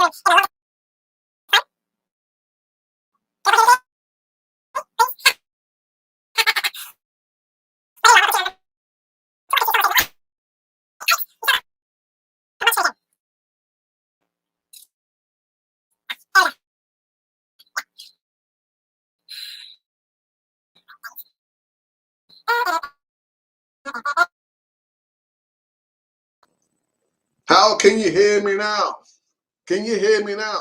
How can you hear me now? Can you hear me now?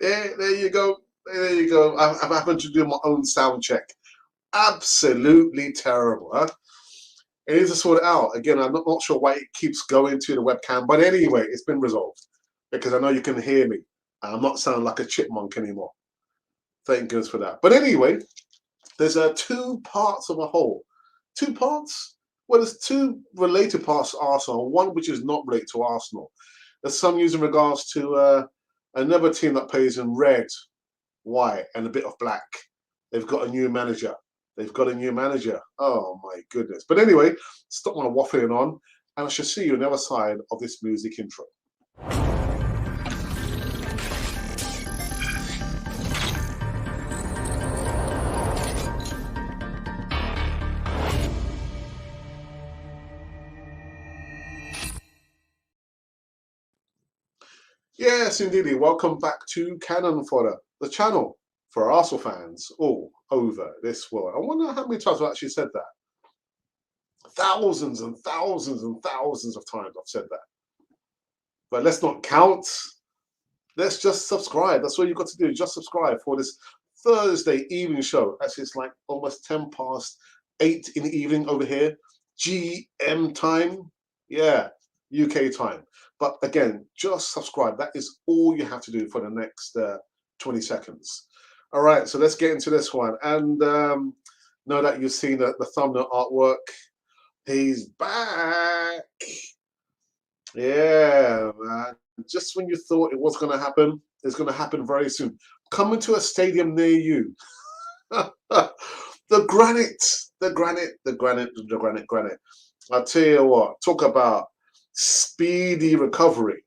Yeah, there you go. There you go. I've happened to do my own sound check. Absolutely terrible, huh? I need to sort it out. Again, I'm not sure why it keeps going to the webcam, but anyway, it's been resolved because I know you can hear me. I'm not sounding like a chipmunk anymore. Thank goodness for that. But anyway, there's two parts of a whole. Two parts? Well, there's two related parts to Arsenal, one which is not related to Arsenal. There's some news in regards to another team that plays in red, white, and a bit of black. They've got a new manager. They've got a new manager. Oh my goodness. But anyway, stop my waffling on, and I shall see you on the other side of this music intro. Yes, indeed. Welcome back to Cannon Fodder, the channel for Arsenal fans all over this world. I wonder how many times I've actually said that. Thousands and thousands and thousands of times I've said that. But let's not count. Let's just subscribe. That's all you've got to do. Just subscribe for this Thursday evening show. Actually, it's like almost 8:10 in the evening over here. GM time. Yeah, UK time. But again, just subscribe. That is all you have to do for the next 20 seconds. All right, so let's get into this one. And know that you've seen the thumbnail artwork. He's back. Yeah, man. Just when you thought it was going to happen, it's going to happen very soon. Coming to a stadium near you. The granite. I'll tell you what, talk about speedy recovery.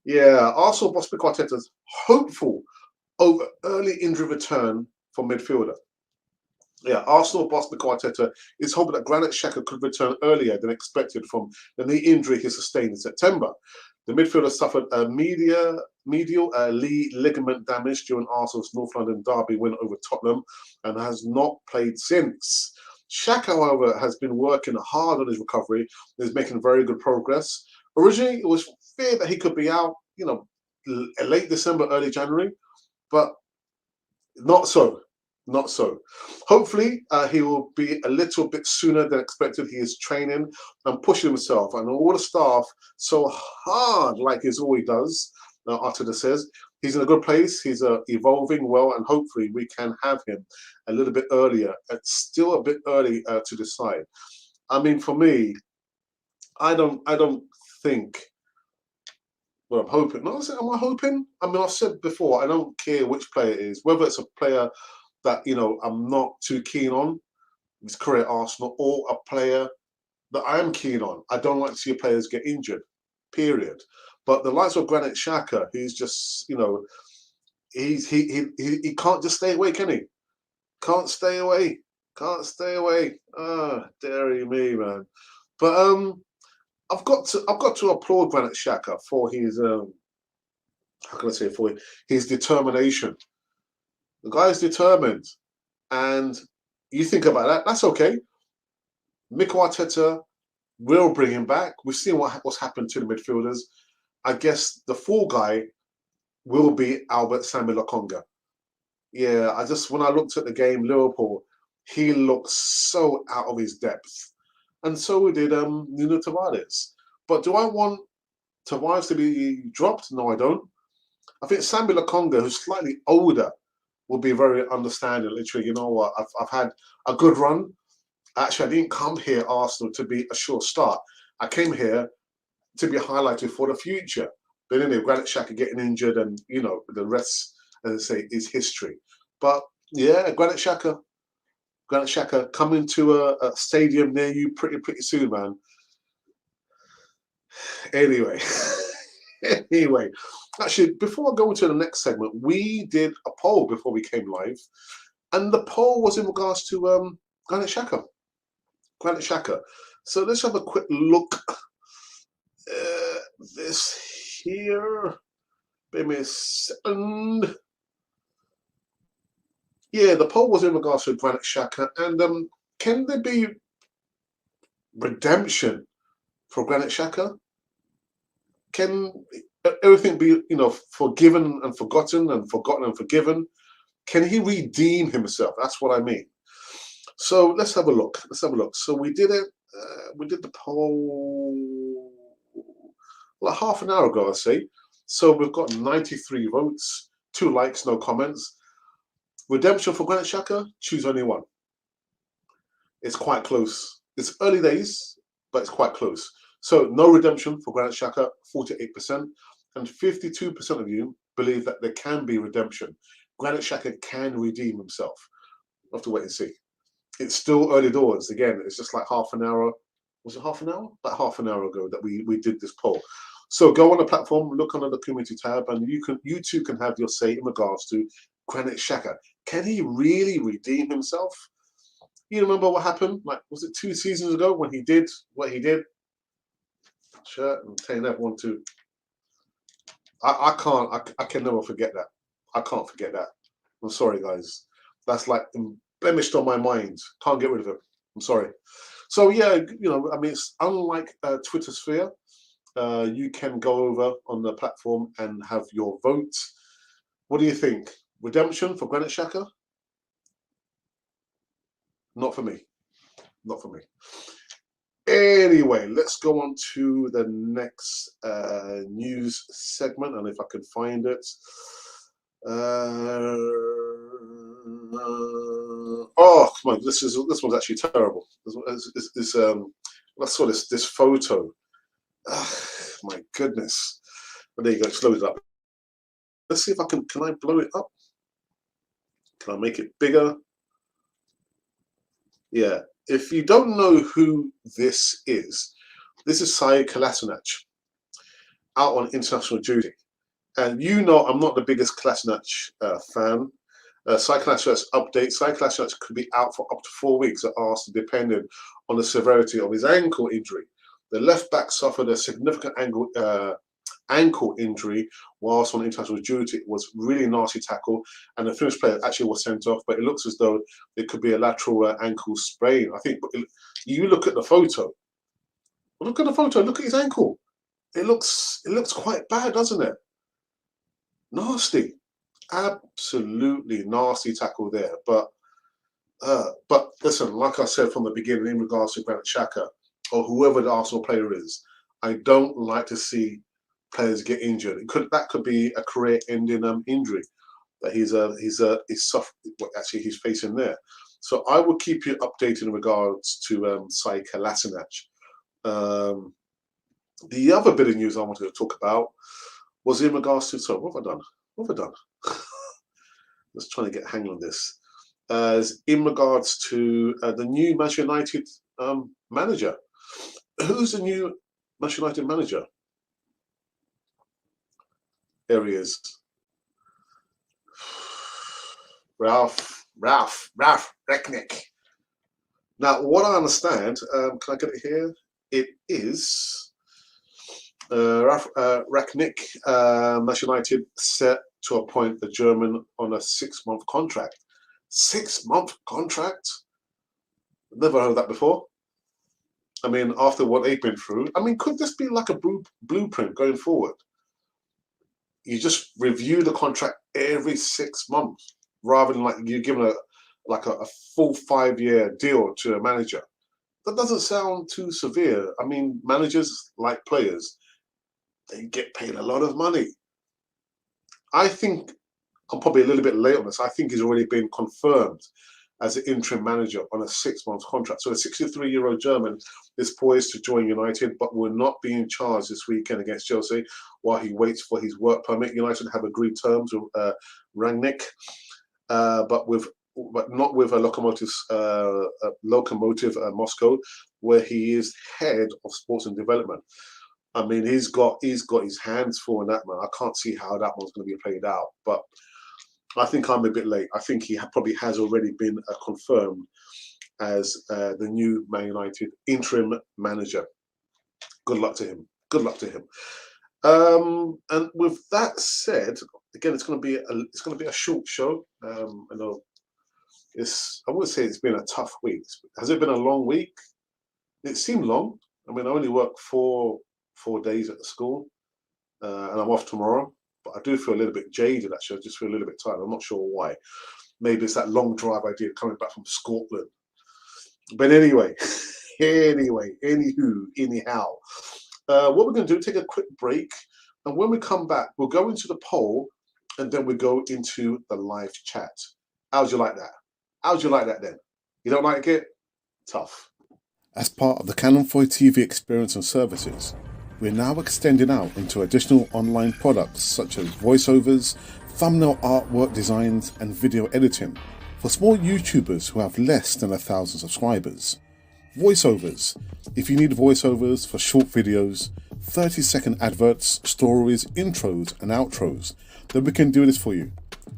Yeah, Arsenal boss Mikel Arteta's hopeful over early injury return for midfielder. Yeah, Arsenal boss Mikel Arteta is hoping that Granit Xhaka could return earlier than expected from the knee injury he sustained in September. The midfielder suffered a medial ligament damage during Arsenal's North London derby win over Tottenham and has not played since. Xhaka, however, has been working hard on his recovery and is making very good progress. Originally, it was feared that he could be out, late December, early January, but not so. Not so. Hopefully, he will be a little bit sooner than expected. He is training and pushing himself and all the staff so hard, like he always does. Arteta says he's in a good place. He's evolving well, and hopefully, we can have him a little bit earlier. It's still a bit early to decide. I mean, for me, I don't think. Well, I'm hoping. No, am I hoping? I mean, I've said before, I don't care which player it is, whether it's a player that I'm not too keen on his career at Arsenal, or a player that I am keen on. I don't like to see players get injured, period. But the likes of Granit Xhaka, he's just he can't just stay away, can he? Can't stay away. Can't stay away. Ah, dairy me, man. But I've got to applaud Granit Xhaka for his how can I say, for his determination. The guy is determined. And you think about that, that's okay. Mikel Arteta will bring him back. We've seen what's happened to the midfielders. I guess the fall guy will be Albert Samuel Lokonga. Yeah, when I looked at the game, Liverpool, he looked so out of his depth. And so did Nuno Tavares. But do I want Tavares to be dropped? No, I don't. I think Samuel Lokonga, who's slightly older, will be very understanding. Literally, you know what? I've had a good run. Actually, I didn't come here, Arsenal, to be a sure start. I came here to be highlighted for the future. But anyway, Granit Xhaka getting injured, and the rest, as I say, is history. But yeah, Granit Xhaka, Granit Xhaka coming to a stadium near you pretty soon, man. Anyway, anyway, actually, before I go into the next segment, we did a poll before we came live, and the poll was in regards to Granit Xhaka. Granit Xhaka. So let's have a quick look. This here. Give me a second. Yeah, the poll was in regards to Granit Xhaka, and can there be redemption for Granit Xhaka? Can everything be, forgiven and forgotten and forgotten and forgiven? Can he redeem himself? That's what I mean. So let's have a look. Let's have a look. So we did it. We did the poll like half an hour ago, I say. So we've got 93 votes, 2 likes, no comments. Redemption for Granit Xhaka? Choose only one. It's quite close. It's early days, but it's quite close. So no redemption for Granit Xhaka, 48%, and 52% of you believe that there can be redemption. Granit Xhaka can redeem himself. We'll have to wait and see. It's still early doors. Again, it's just like half an hour. Was it half an hour? About half an hour ago that we did this poll. So go on the platform, look under the community tab, and you too can have your say in regards to Granit Xhaka. Can he really redeem himself? You remember what happened? Like, was it 2 seasons ago when he did what he did? Sure, I'm telling everyone to. I can never forget that. I can't forget that. I'm sorry, guys. That's like blemished on my mind. Can't get rid of it. I'm sorry. So yeah, I mean, it's unlike Twitter sphere. You can go over on the platform and have your vote. What do you think? Redemption for Granit Xhaka? Not for me. Not for me. Anyway, let's go on to the next news segment, and if I can find it. Oh, come on! This one's actually terrible. I saw this photo. My goodness! But there you go. It's loaded up. Let's see if I can. Can I blow it up? Can I make it bigger? Yeah. If you don't know who this is Saeed Kolasinac out on international duty. And I'm not the biggest Kolasinac fan. Saeed Kolasinac update. Saeed Kolasinac could be out for up to 4 weeks at Arsenal, depending on the severity of his ankle injury. The left back suffered a significant ankle injury whilst on international duty. It was really nasty tackle, and the Finnish player actually was sent off, but it looks as though it could be a lateral ankle sprain. I think you look at the photo. Look at the photo. Look at his ankle. It looks quite bad, doesn't it? Nasty, absolutely nasty tackle there. But listen, like I said from the beginning, in regards to Granit Xhaka or whoever the Arsenal player is, I don't like to see players get injured. That could be a career-ending injury that he's facing there. So I will keep you updated in regards to Saeed Kolasinac. The other bit of news I wanted to talk about was in regards to. So what have I done? What have I done? Let's try to get a hang on this. In regards to the new Manchester United manager. Who's the new Manchester United manager? There he is. Ralph Rangnick. Now, what I understand, can I get it here? It is Ralph Rangnick, Manchester United set to appoint the German on a 6-month contract. 6-month contract? Never heard of that before. I mean, after what they've been through, I mean, could this be like a blueprint going forward? You just review the contract every 6 months, rather than like you giving a full 5-year deal to a manager. That doesn't sound too severe. I mean, managers, like players, they get paid a lot of money. I think I'm probably a little bit late on this. I think he's already been confirmed as an interim manager on a 6-month contract. So a 63-year-old German is poised to join United, but will not be in charge this weekend against Chelsea while he waits for his work permit. United have agreed terms with Rangnick, but with but not with a locomotive Moscow, where he is head of sports and development. I mean, he's got his hands full in that, man. I can't see how that one's going to be played out. But I think I'm a bit late. I think he probably has already been confirmed as the new Man United interim manager. Good luck to him. Good luck to him. And with that said, again, it's going to be a short show. I know I would say it's been a tough week. Has it been a long week? It seemed long. I mean, I only work four days at the school, and I'm off tomorrow. But I do feel a little bit jaded, actually. I just feel a little bit tired. I'm not sure why. Maybe it's that long drive I did coming back from Scotland. But anyway, anyhow, what we're going to do, take a quick break. And when we come back, we'll go into the poll, and then we go into the live chat. How'd you like that? How'd you like that then? You don't like it? Tough. As part of the Canon 4 TV experience and services, we're now extending out into additional online products such as voiceovers, thumbnail artwork designs, and video editing for small YouTubers who have less than 1,000 subscribers. Voiceovers. If you need voiceovers for short videos, 30-second adverts, stories, intros, and outros, then we can do this for you.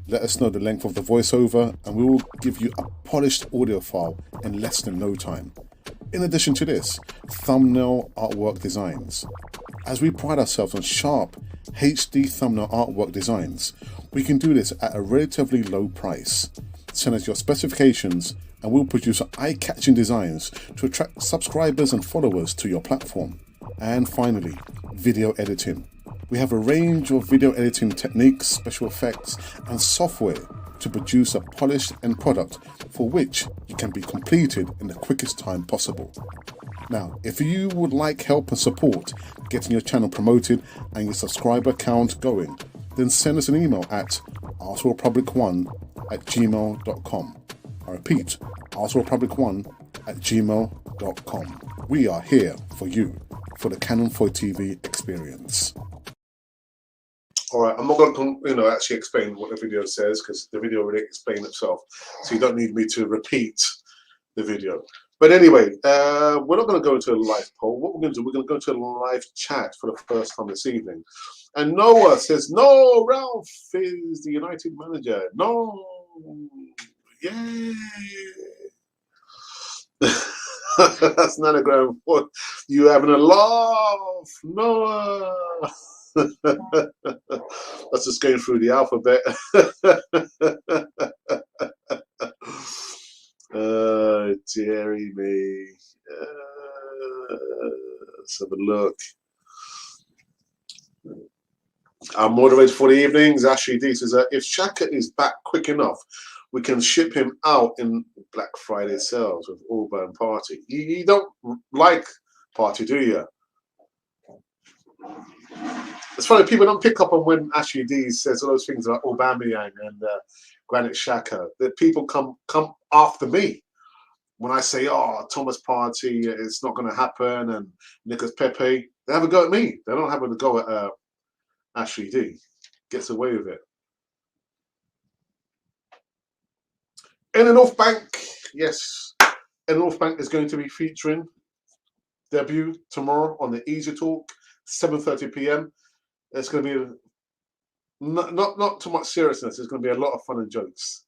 Let us know the length of the voiceover and we will give you a polished audio file in less than no time. In addition to this, thumbnail artwork designs. As we pride ourselves on sharp HD thumbnail artwork designs, we can do this at a relatively low price. Send us your specifications and we'll produce eye-catching designs to attract subscribers and followers to your platform. And finally, video editing. We have a range of video editing techniques, special effects, and software to produce a polished end product for which it can be completed in the quickest time possible. Now, if you would like help and support getting your channel promoted and your subscriber count going, then send us an email at arserepublic1@gmail.com. I repeat, arserepublic1@gmail.com. We are here for you, for the Canon 4 TV experience. All right, I'm not going to actually explain what the video says because the video already explained itself. So you don't need me to repeat the video. But anyway, we're not going to go into a live poll. What we're going to do, we're going to go to a live chat for the first time this evening. And Noah says, no, Ralph is the United manager. No. Yay. That's Nanogram. What? You having a laugh, Noah? That's just going through the alphabet. Dearie me. Let's have a look. Our moderator for the evenings, Ashley D, says if Xhaka is back quick enough, we can ship him out in Black Friday sales with Auburn Party. You don't like Party, do you? It's funny, people don't pick up on when Ashley D says all those things about Aubameyang and Granit Xhaka. That people come after me when I say, "Oh, Thomas Partey, it's not going to happen," and Nicolas Pepe. They have a go at me. They don't have a go at Ashley D. Gets away with it. In the North Bank, yes, in the North Bank is going to be featuring debut tomorrow on the Easy Talk, 7:30 p.m. It's going to be not too much seriousness. There's going to be a lot of fun and jokes.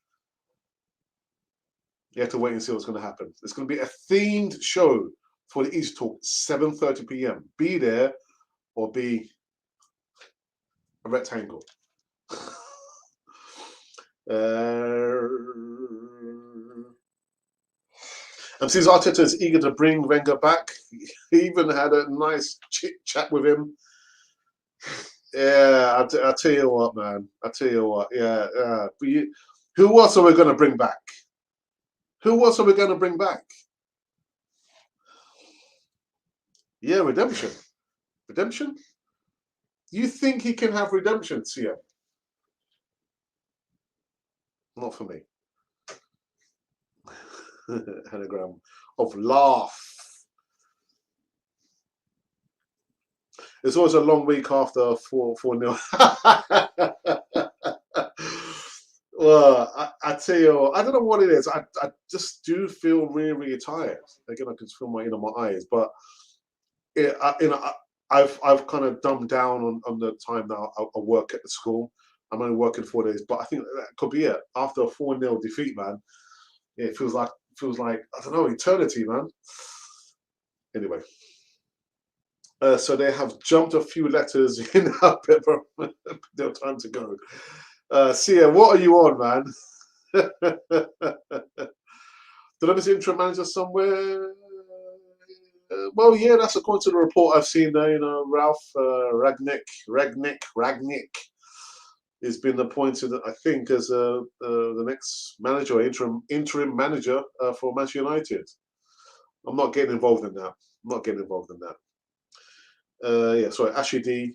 You have to wait and see what's going to happen. It's going to be a themed show for the Easy Talk, 7:30 p.m. Be there or be a rectangle. And since Arteta is eager to bring Wenger back, he even had a nice chit chat with him. Yeah, I'll tell you what, man. I'll tell you what. Yeah. Who else are we going to bring back? Who else are we going to bring back? Yeah, redemption. Redemption? You think he can have redemption, Sia? Not for me. Anagram of laugh. It's always a long week after 4-0. Well, I tell you, I don't know what it is. I just do feel really, really tired. Again, I can just feel my eyes, but I've kind of dumbed down on the time that I work at the school. I'm only working 4 days, but I think that could be it. After a 4-0 defeat, man, it feels like I don't know, eternity, man. Anyway, so they have jumped a few letters in our paper. No time to go. Sia, what are you on, man? Did I miss interim manager somewhere? Well, yeah, that's according to the report I've seen there. Ralph Ragnick has been appointed, I think, as the next manager, or interim manager for Manchester United. I'm not getting involved in that. I'm not getting involved in that. Yeah, sorry, Ashley D.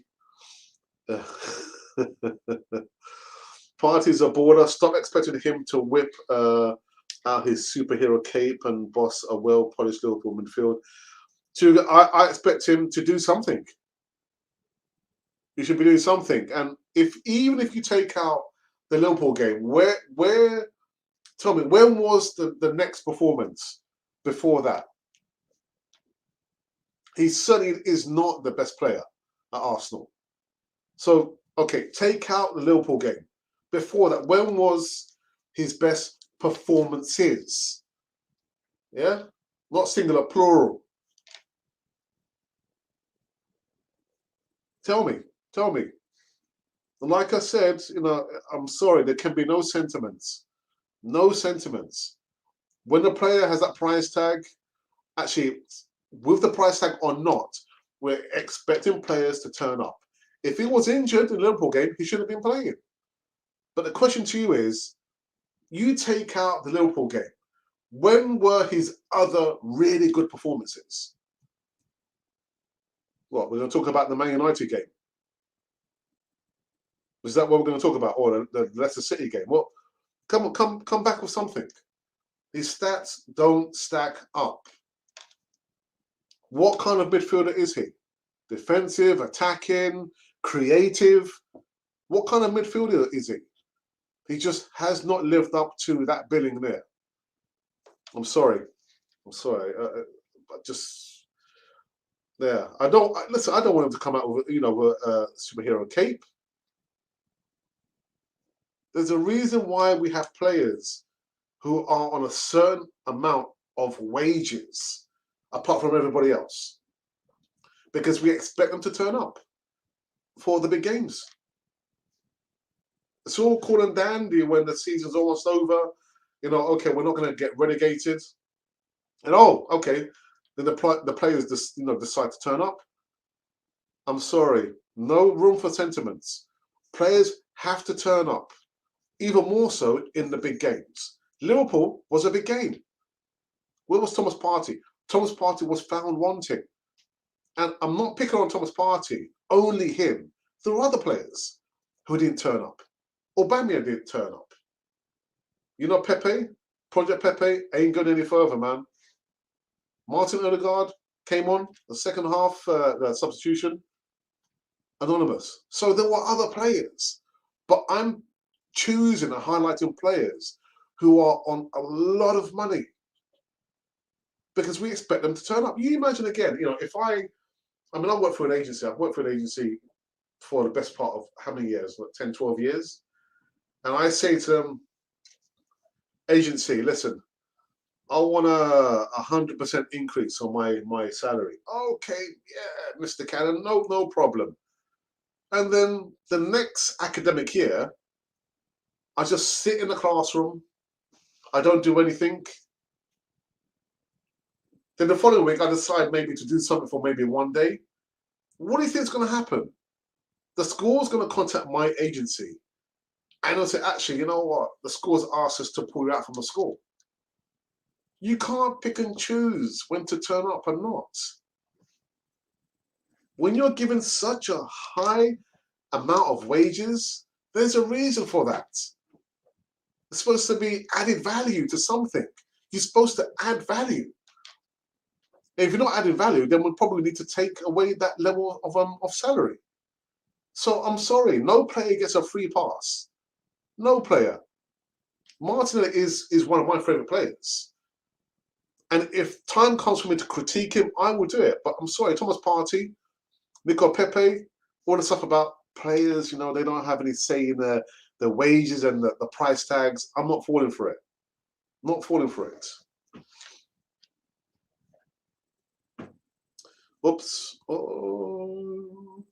Uh, Parties are border. Stop expecting him to whip out his superhero cape and boss a well-polished Liverpool midfield. I expect him to do something. He should be doing something. And even if you take out the Liverpool game, where tell me, when was the next performance before that? He certainly is not the best player at Arsenal. So, okay, take out the Liverpool game. Before that, when was his best performances? Yeah? Not singular, plural. Tell me. Tell me. And like I said, I'm sorry, there can be no sentiments. No sentiments. When the player has that price tag, actually, with the price tag or not, we're expecting players to turn up. If he was injured in the Liverpool game, he should have been playing. But the question to you is, you take out the Liverpool game. When were his other really good performances? What, we're going to talk about the Man United game? Is that what we're going to talk about? Or the Leicester City game? Well, come back with something. His stats don't stack up. What kind of midfielder is he? Defensive, attacking, creative? What kind of midfielder is he? He just has not lived up to that billing there. I'm sorry. I'm sorry. Just yeah. Listen. I don't want him to come out with with a superhero cape. There's a reason why we have players who are on a certain amount of wages, apart from everybody else, because we expect them to turn up for the big games. It's all cool and dandy when the season's almost over. Okay, we're not going to get relegated, and okay, then the players just decide to turn up. I'm sorry, no room for sentiments. Players have to turn up, even more so in the big games. Liverpool was a big game. Where was Thomas Partey? Thomas Partey was found wanting. And I'm not picking on Thomas Partey, only him. There were other players who didn't turn up. Aubameyang didn't turn up. Pepe, Project Pepe ain't going any further, man. Martin Odegaard came on the second half, the substitution, anonymous. So there were other players. But I'm choosing and highlighting players who are on a lot of money because we expect them to turn up. You imagine again, if I work for an agency. I've worked for an agency for the best part of how many years? 10, 12 years. And I say to them, agency, listen, I want a 100% increase on my salary. Okay, yeah, Mr. Cannon, no problem. And then the next academic year, I just sit in the classroom. I don't do anything. Then the following week, I decide maybe to do something for maybe one day. What do you think is going to happen? The school's going to contact my agency and they'll say, actually, you know what? The school's asked us to pull you out from the school. You can't pick and choose when to turn up and not. When you're given such a high amount of wages, there's a reason for that. It's supposed to be added value to something. You're supposed to add value. If you're not adding value, then we'll probably need to take away that level of salary. So I'm sorry, no player gets a free pass. No player. Martinelli is one of my favourite players. And if time comes for me to critique him, I will do it. But I'm sorry, Thomas Partey, Nico Pepe, all the stuff about players, you know, they don't have any say in the wages and the price tags. I'm not falling for it. Not falling for it. Oops. Oh.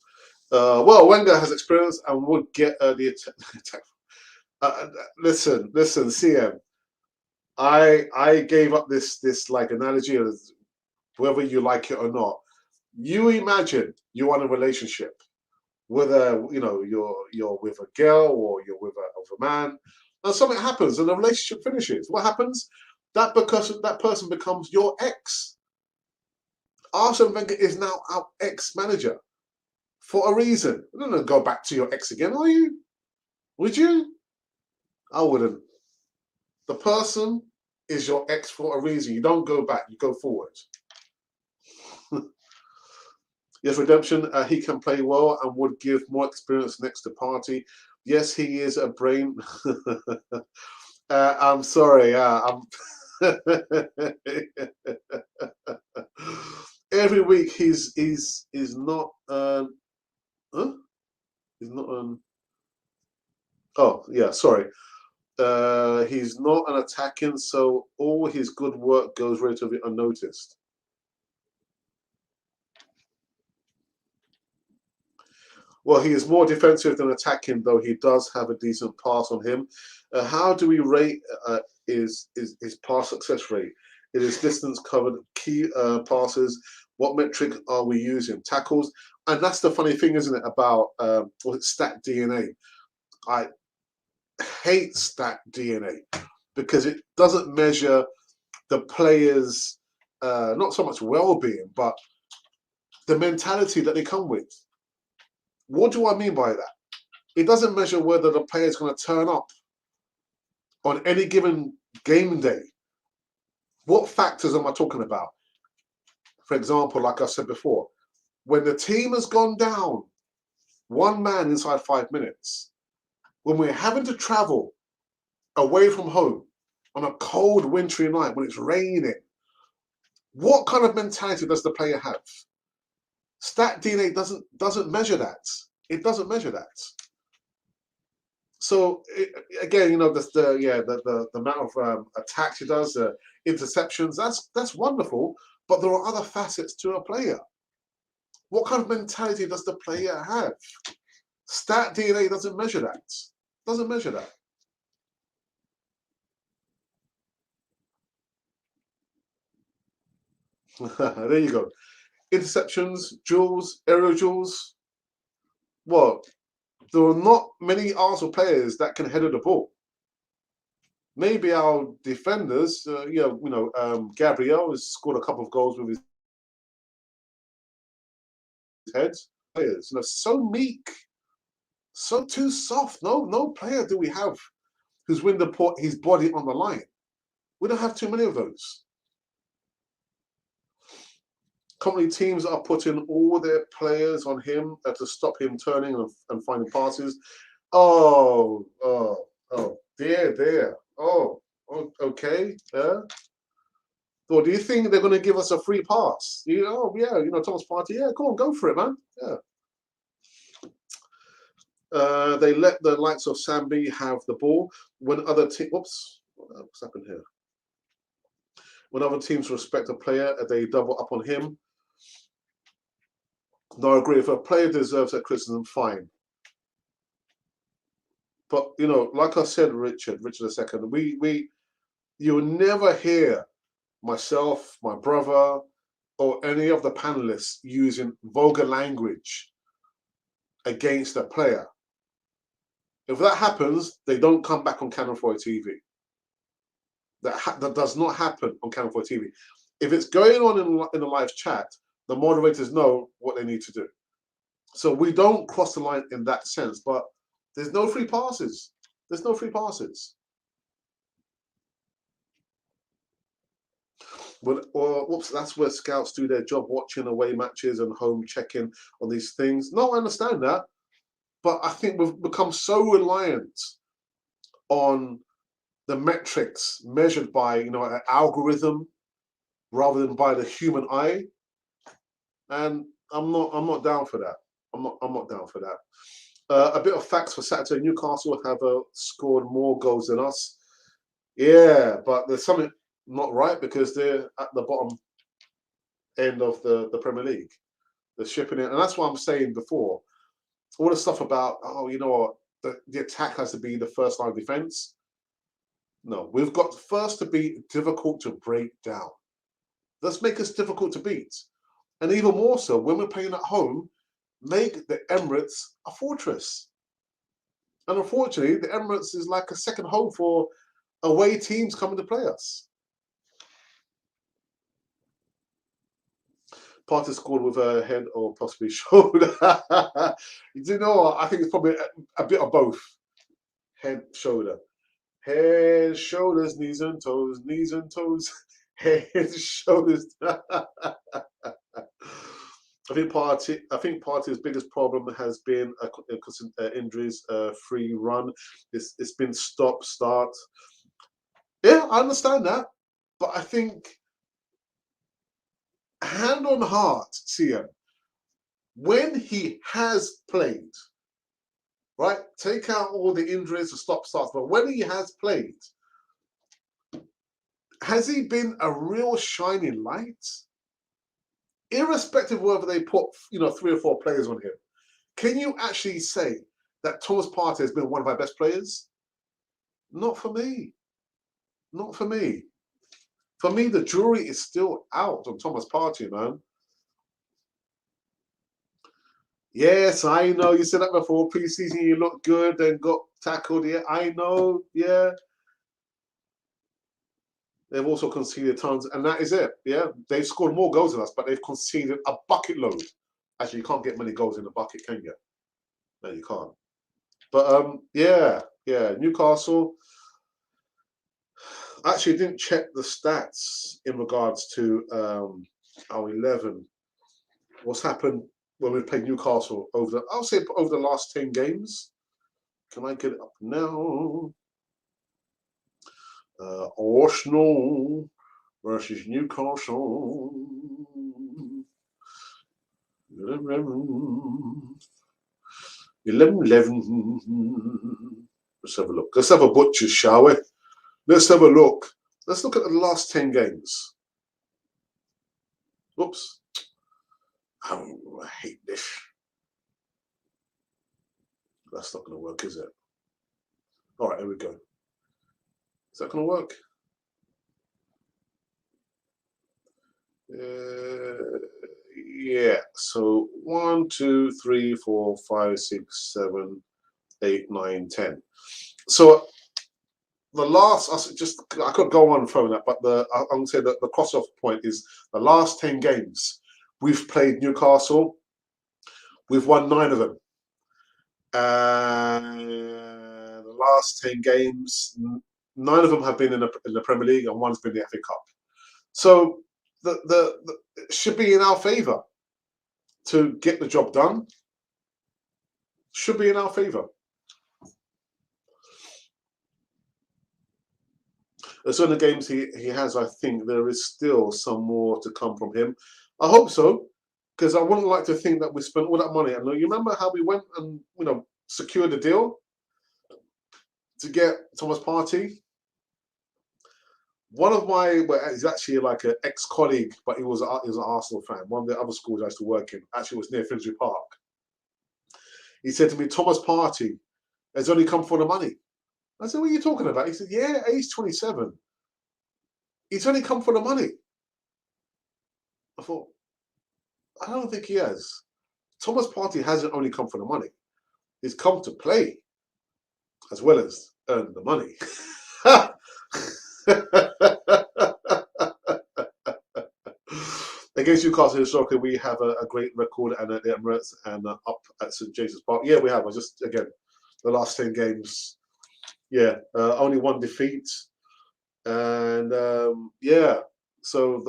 Well, Wenger has experience and would get the attack. Listen, CM. I gave up this like analogy of whether you like it or not. You imagine you're in a relationship, whether you're with a girl or you're with a man, and something happens and the relationship finishes. What happens? That person becomes your ex. Arsene Wenger is now our ex-manager for a reason. You're not going to go back to your ex again, are you? Would you? I wouldn't. The person is your ex for a reason. You don't go back, you go forward. Yes, redemption. He can play well and would give more experience next to Partey. Yes, he is a brain. I'm sorry. Every week he's not. Huh? He's not. Oh yeah, sorry. He's not an attacking, so all his good work goes relatively unnoticed. Well, he is more defensive than attacking, though he does have a decent pass on him. How do we rate his pass success rate? It is distance covered, key passes. What metric are we using? Tackles, and that's the funny thing, isn't it? About stat DNA. I hate stat DNA because it doesn't measure the players' not so much well-being, but the mentality that they come with. What do I mean by that? It doesn't measure whether the player is going to turn up on any given game day. What factors am I talking about? For example, like I said before, when the team has gone down, one man inside 5 minutes, when we're having to travel away from home on a cold, wintry night when it's raining, what kind of mentality does the player have? Stat DNA doesn't measure that. It doesn't measure that. So again, the amount of attacks he does, interceptions, that's wonderful. But there are other facets to a player. What kind of mentality does the player have? Stat DNA doesn't measure that. Doesn't measure that. There you go. Interceptions, duels, aerial duels. Well, there are not many Arsenal players that can header the ball. Maybe our defenders, Gabriel has scored a couple of goals with his head. Players, so meek, so too soft. No player do we have who's willing to put his body on the line. We don't have too many of those. Company teams are putting all their players on him to stop him turning and finding passes. Oh, dear. Oh, okay. Yeah. Or do you think they're going to give us a free pass? Thomas Partey. Yeah, come on, go for it, man. Yeah. They let the likes of Sambi have the ball when other teams. Whoops, what's happened here? When other teams respect a player, they double up on him. No, I agree. If a player deserves that criticism, fine. But like I said, Richard II, you'll never hear myself, my brother, or any of the panelists using vulgar language against a player. If that happens, they don't come back on Cannon 4 TV. That does not happen on Cannon 4 TV. If it's going on in a live chat, the moderators know what they need to do. So we don't cross the line in that sense, but there's no free passes. There's no free passes. That's where scouts do their job, watching away matches and home checking on these things. No, I understand that. But I think we've become so reliant on the metrics measured by an algorithm rather than by the human eye, and I'm not down for that. I'm not down for that. A bit of facts for Saturday: Newcastle have scored more goals than us. Yeah, but there's something not right because they're at the bottom end of the Premier League. They're shipping it, and that's what I'm saying before. All the stuff about the attack has to be the first line of defense. No, we've got first to be difficult to break down. Let's make us difficult to beat, and even more so when we're playing at home. Make the Emirates a fortress. And unfortunately, the Emirates is like a second home for away teams coming to play us. Partey scored with a head or possibly shoulder. You know what? I think it's probably a bit of both. Head, shoulder. Head, shoulders, knees and toes, knees and toes. Head, shoulders. I think Partey's biggest problem has been injuries, free run. It's been stop, start. Yeah, I understand that. But I think, hand on heart, Sia, when he has played, right? Take out all the injuries, the stop starts, but when he has played, has he been a real shining light? Irrespective of whether they put 3 or 4 players on him, can you actually say that Thomas Partey has been one of our best players? Not for me. Not for me. For me, the jury is still out on Thomas Partey, man. Yes, I know. You said that before. Pre-season, you looked good, then got tackled. Yeah, I know. Yeah. They've also conceded tons, and that is it. Yeah, they've scored more goals than us, but they've conceded a bucket load. Actually, you can't get many goals in a bucket, can you? No, you can't. But yeah, Newcastle. Actually, didn't check the stats in regards to our 11. What's happened when we played Newcastle I'll say over the last 10 games. Can I get it up now? Arsenal versus Newcastle. 11. Let's have a look. Let's have a butcher's, shall we? Let's have a look. Let's look at the last 10 games. Oops. Oh, I hate this. That's not going to work, is it? All right, here we go. Is that going to work? Yeah. So 1, 2, 3, 4, 5, 6, 7, 8, 9, 10. So the last, I could go on from that, but I'm going to say that the crossover point is the last 10 games we've played Newcastle. We've won 9 of them. The last 10 games, 9 of them have been in the Premier League, and 1's been the FA Cup. So it should be in our favour to get the job done. Should be in our favour. As in the games he has, I think there is still some more to come from him. I hope so, because I wouldn't like to think that we spent all that money. And you remember how we went and secured the deal to get Thomas Partey? One of he's actually like an ex-colleague, but he was an Arsenal fan. One of the other schools I used to work in actually was near Finsbury Park. He said to me, Thomas Partey has only come for the money. I said, what are you talking about? He said, yeah, age 27. He's only come for the money. I thought, I don't think he has. Thomas Partey hasn't only come for the money. He's come to play as well as earn the money. Against Newcastle historically, we have a great record and at the Emirates and up at St James's Park. Yeah, we have. I just, again, the last 10 games, yeah, only 1 defeat. And yeah, so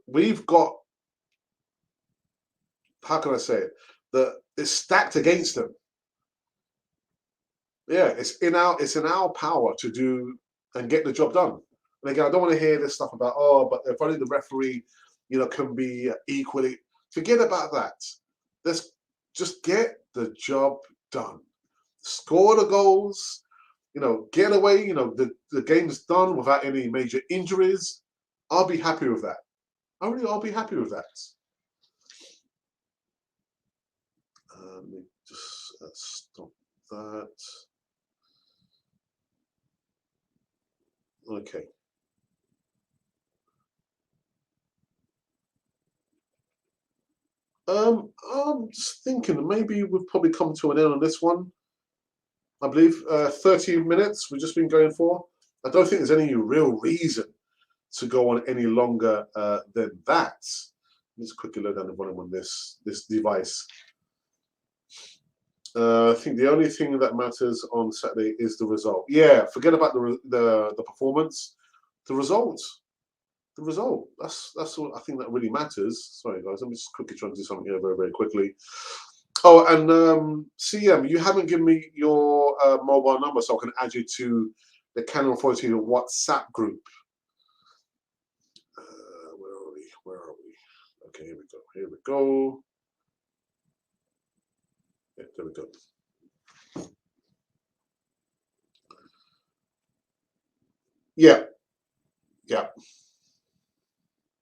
we've got, how can I say it? It's stacked against them. Yeah, it's in our power to do and get the job done. And again, I don't want to hear this stuff about, oh, but if only the referee, can be equally. Forget about that. Let's just get the job done. Score the goals, get away, the game's done without any major injuries. I'll be happy with that. I'll be happy with that. Let me just stop that. Okay. I'm just thinking maybe we've probably come to an end on this one. I believe 30 minutes we've just been going for. I don't think there's any real reason to go on any longer than that. Let's quickly load down the volume on this device. I think the only thing that matters on Saturday is the result. Yeah, forget about the performance. The result. The result. That's all I think that really matters. Sorry guys, I'm just quickly trying to do something here very, very quickly. Oh, and CM, you haven't given me your mobile number, so I can add you to the Canon 40 WhatsApp group. Where are we? Where are we? Okay, here we go. Here we go. Yeah, there we go. Yeah, yeah,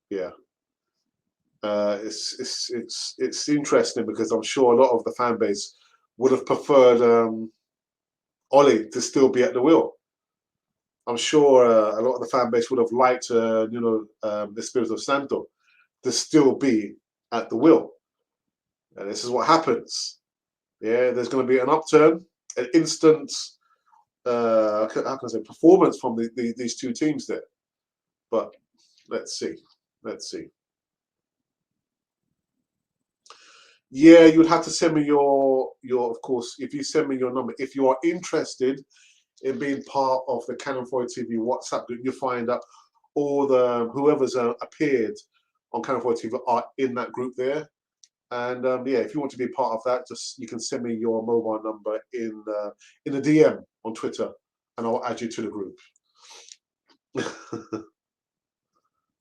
yeah. It's interesting because I'm sure a lot of the fan base would have preferred Ollie to still be at the wheel. I'm sure a lot of the fan base would have liked, the Espírito Santo to still be at the wheel. And this is what happens. Yeah, there's going to be an upturn, an instant, how can I say, performance from these two teams there. But let's see. Let's see. Yeah, you'd have to send me your of course, if you send me your number, if you are interested in being part of the Canon 40 TV WhatsApp group, you'll find out all the whoever's appeared on Canon 40 TV are in that group there. And yeah, if you want to be part of that, just you can send me your mobile number in a DM on Twitter, and I'll add you to the group.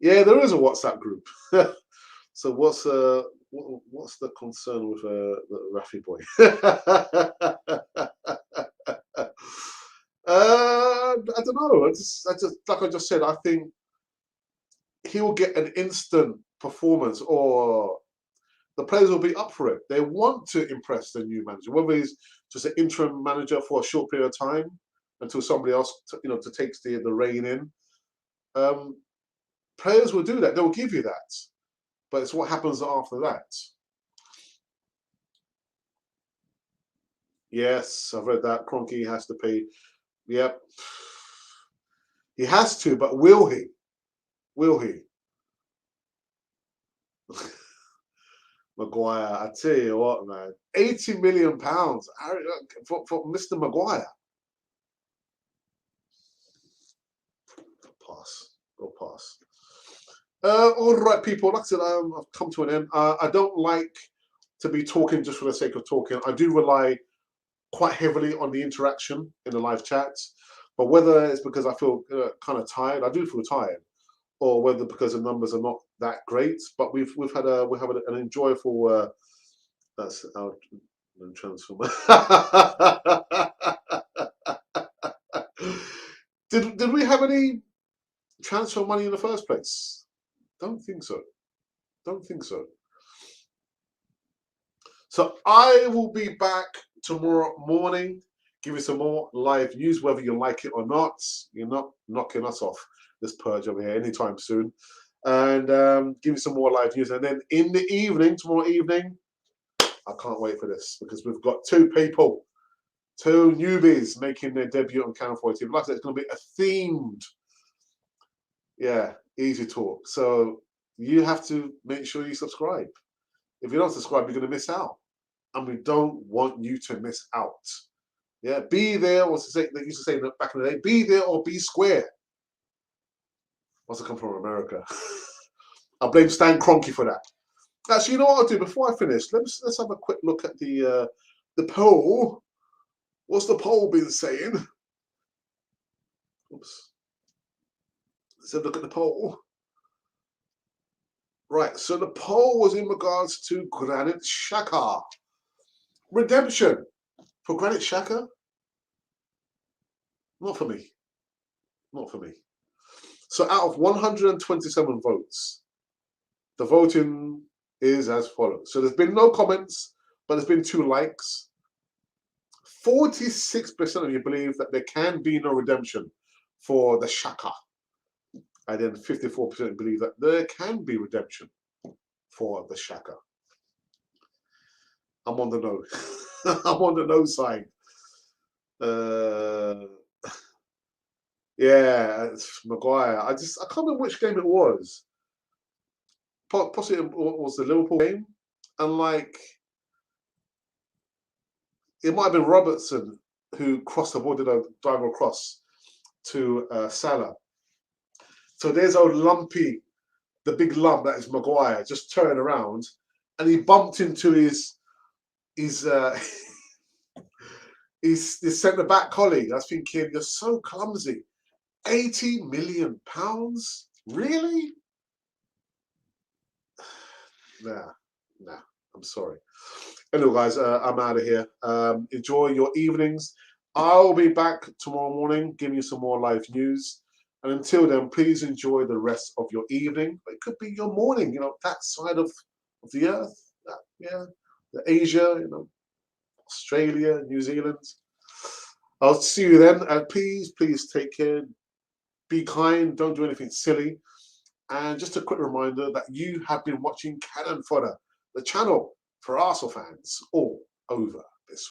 Yeah, there is a WhatsApp group. So what's the concern with the Rafi boy? I don't know. I just like I just said, I think he will get an instant performance, or the players will be up for it. They want to impress the new manager, whether he's just an interim manager for a short period of time until somebody else, to take the reign in. Players will do that. They will give you that, but it's what happens after that. Yes, I've read that. Kroenke has to pay. Yep, he has to, but will he? Will he? Maguire, I tell you what, man, £80 million for Mr. Maguire. Pass. Go pass. All right, people. Like I said, I've come to an end. I don't like to be talking just for the sake of talking. I do rely quite heavily on the interaction in the live chats, but whether it's because I feel kind of tired, I do feel tired, or whether because the numbers are not that great. But we have an enjoyable. That's our transfer. Did we have any transfer money in the first place? Don't think so. Don't think so. So I will be back tomorrow morning, give you some more live news, whether you like it or not. You're not knocking us off this purge over here anytime soon. And give you some more live news. And then in the evening, tomorrow evening, I can't wait for this because we've got two newbies making their debut on Canon 40. Like I said, it's going to be a themed, yeah, easy talk. So you have to make sure you subscribe. If you don't subscribe, you're going to miss out. And we don't want you to miss out. Yeah, be there, or they used to say back in the day, be there or be square. Must have come from America. I blame Stan Kroenke for that. Actually, you know what I'll do before I finish? Let's have a quick look at the poll. What's the poll been saying? Oops. So look at the poll. Right, so the poll was in regards to Granit Xhaka. Redemption for Granit Xhaka? Not for me. Not for me. So out of 127 votes, the voting is as follows. So there's been no comments, but there's been 2 likes. 46% of you believe that there can be no redemption for the Xhaka. And then 54% believe that there can be redemption for the Xhaka. I'm on the no. I'm on the no side. Yeah, it's Maguire. I can't remember which game it was. Possibly it was the Liverpool game, and like it might have been Robertson who crossed the ball, did a diagonal cross to Salah. So there's old Lumpy, the big lump that is Maguire, just turning around, and he bumped into his his centre back colleague. I was thinking, you're so clumsy. £80 million? Really? Nah, I'm sorry. Anyway, guys, I'm out of here. Enjoy your evenings. I'll be back tomorrow morning, giving you some more live news. And until then, please enjoy the rest of your evening. It could be your morning, that side of the earth. Yeah, the Asia, Australia, New Zealand. I'll see you then. And please take care. Be kind. Don't do anything silly. And just a quick reminder that you have been watching Cannon Fodder, the channel for Arsenal fans all over